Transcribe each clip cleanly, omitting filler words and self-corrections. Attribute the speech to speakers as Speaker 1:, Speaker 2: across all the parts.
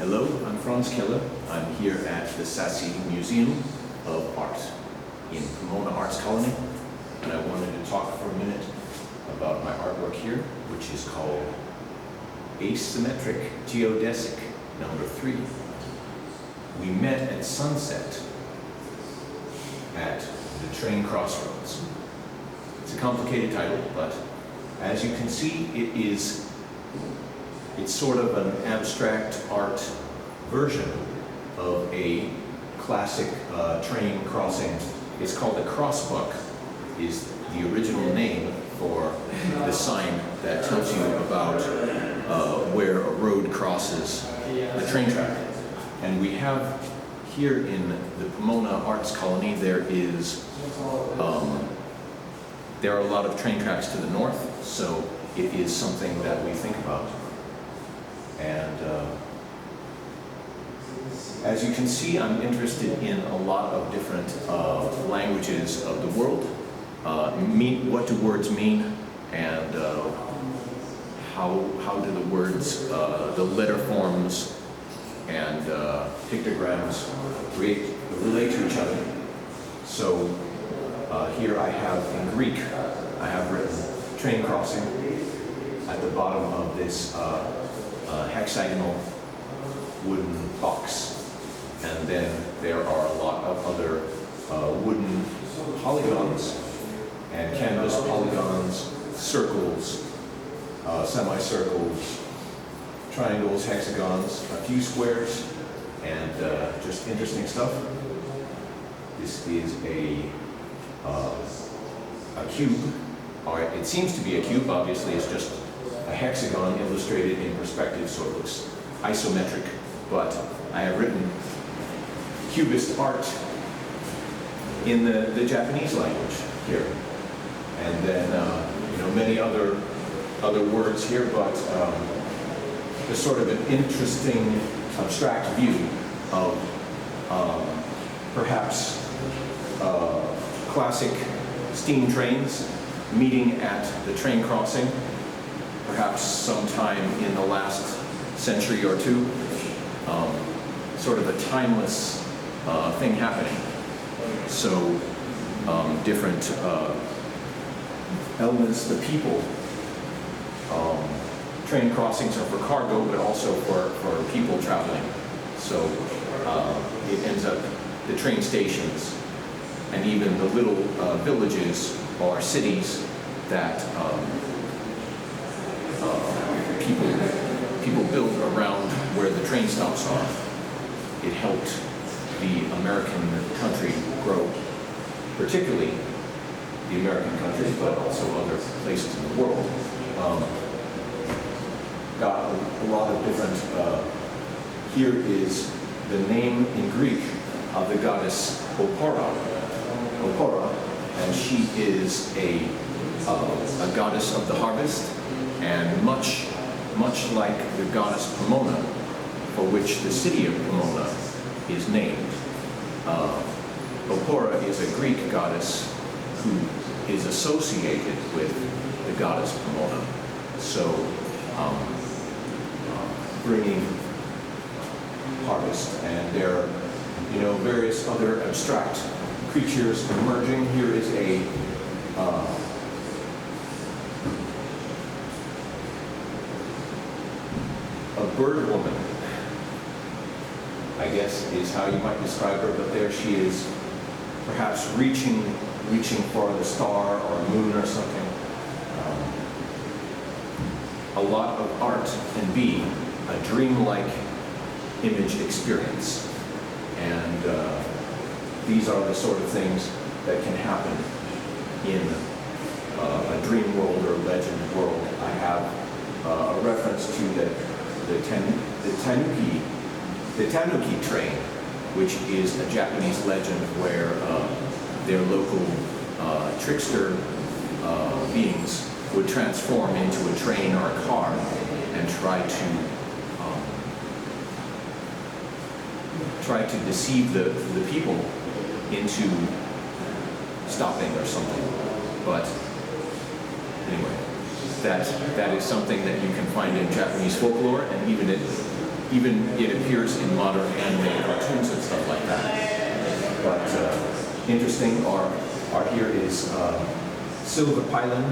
Speaker 1: Hello, I'm Franz Keller. I'm here at the Sasse Museum of Art in Pomona Arts Colony, and I wanted to talk for a minute about my artwork here, which is called Asymmetric Geodesic number 3. We met at sunset at the train Crossroads. It's a complicated title, but as you can see, it's sort of an abstract art version of a classic train crossing. It's called a crossbuck, is the original name for the sign that tells you about where a road crosses the train track. And we have here in the Pomona Arts Colony, there are a lot of train tracks to the north, so it is something that we think about. And as you can see, I'm interested in a lot of different languages of the world. What do words mean, and how do the words, the letter forms and pictograms relate to each other. So here I have, in Greek, I have written train crossing at the bottom of this hexagonal wooden box. And then there are a lot of other wooden polygons and canvas polygons, circles, semicircles, triangles, hexagons, a few squares, and just interesting stuff. This is a cube, or it seems to be a cube. Obviously it's just a hexagon illustrated in perspective, so it looks isometric. But I have written Cubist art in the Japanese language here, and then many other words here. But there's sort of an interesting abstract view of perhaps classic steam trains meeting at the train crossing, perhaps sometime in the last century or two. Sort of a timeless thing happening. So different elements, the people. Train crossings are for cargo, but also for people traveling. So it ends up the train stations and even the little villages or cities that people build around where the train stops are. It helped the American country grow, particularly the American country, but also other places in the world. Got a lot of different, here is the name in Greek of the goddess Pomona, and she is a goddess of the harvest, and much like the goddess Pomona, for which the city of Pomona is named. Pomona is a Greek goddess who is associated with the goddess Pomona. So bringing harvest, and there are various other abstract creatures emerging. Here is a bird woman, I guess is how you might describe her, but there she is, perhaps reaching for the star or a moon or something. A lot of art can be a dreamlike image experience, and these are the sort of things that can happen in a dream world or legend world. I have a reference to the tanuki train, which is a Japanese legend where their local trickster beings would transform into a train or a car and try to deceive the people into stopping or something. But anyway, that is something that you can find in Japanese folklore, and even it appears in modern animated cartoons and stuff like that. But interesting are here is Silver Pylon,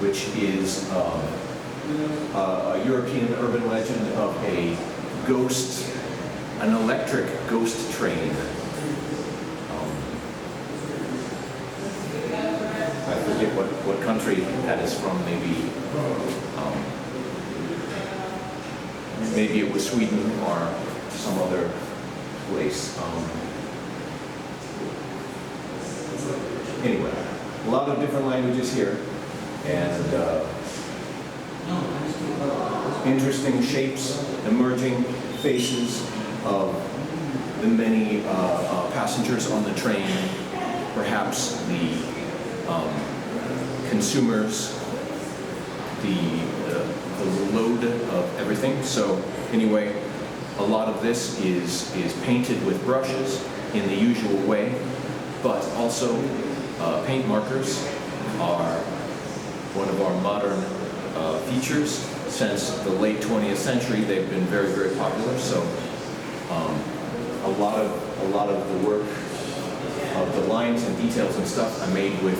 Speaker 1: which is a European urban legend of a ghost, an electric ghost train. I forget what country that is from, maybe it was Sweden or some other place. Anyway, a lot of different languages here, and interesting shapes, emerging faces of the many passengers on the train, perhaps the consumers, the load of everything. So anyway, a lot of this is painted with brushes in the usual way, but also paint markers are one of our modern features. Since the late 20th century, they've been very, very popular. So a lot of the work of the lines and details and stuff I made with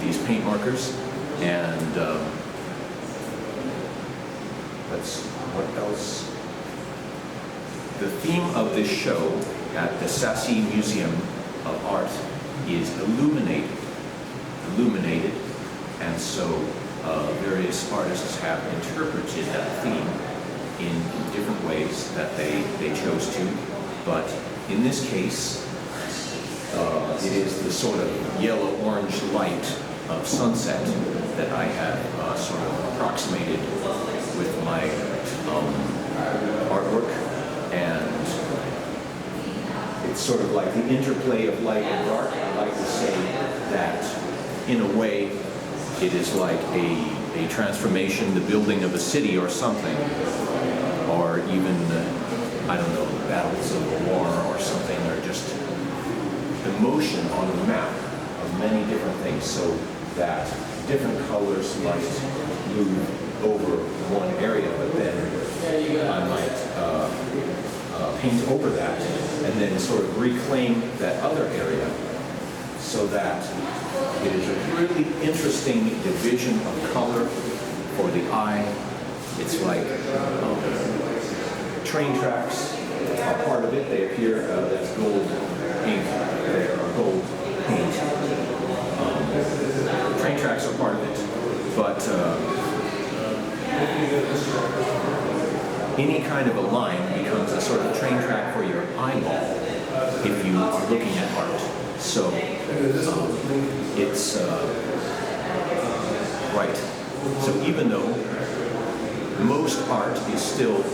Speaker 1: these paint markers. And what else? The theme of this show at the Sasse Museum of Art is illuminated, and so various artists have interpreted that theme in different ways that they chose to. But in this case, it is the sort of yellow-orange light of sunset that I have sort of approximated with my artwork, and it's sort of like the interplay of light and dark. I like to say that, in a way, it is like a transformation, the building of a city or something, or even, I don't know, the battles of a war or something, or just the motion on the map of many different things, so that different colors might move over one area, but then I might paint over that and then sort of reclaim that other area, so that it is a really interesting division of color for the eye. It's like train tracks are part of it. They appear, that's gold ink there, or gold paint. Train tracks are part of it, but any kind of a line becomes a sort of train track for your eyeball if you are looking at art. So it's right. So even though most art is still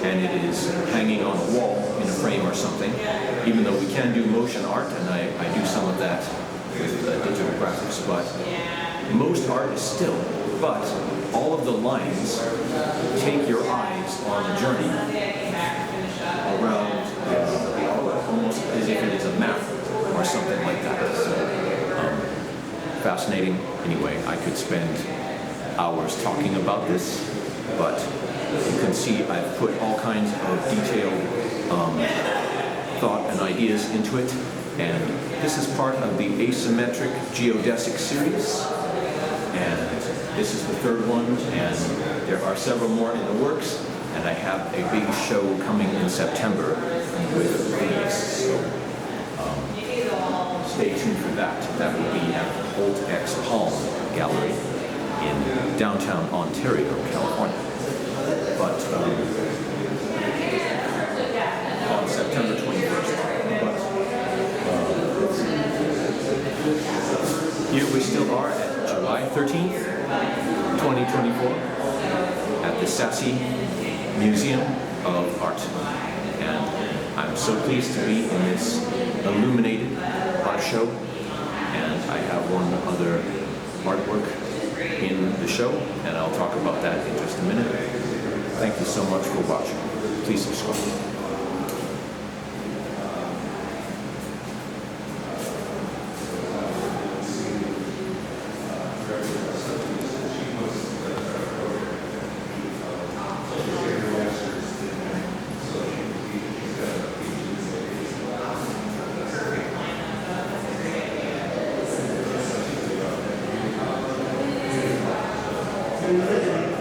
Speaker 1: and it is hanging on a wall in a frame or something, even though we can do motion art, and I do some of that with digital graphics, but most art is still. But all of the lines take your eyes on a journey around the art, almost as if it is a map or something like that. So fascinating. Anyway, I could spend hours talking about this, but you can see I've put all kinds of detailed thought and ideas into it, and this is part of the Asymmetric Geodesic series, and this is the third one, and there are several more in the works, and I have a big show coming in September with these, so stay tuned for that. That will be at Old X Palm Gallery in downtown Ontario, California. But on September 21st. But here we still are at July 13th, 2024, at the Sasse Museum of Art. And I'm so pleased to be in this illuminated art show. And I have one other artwork in the show, and I'll talk about that in just a minute. Thank you so much for watching. Please subscribe.
Speaker 2: So you live in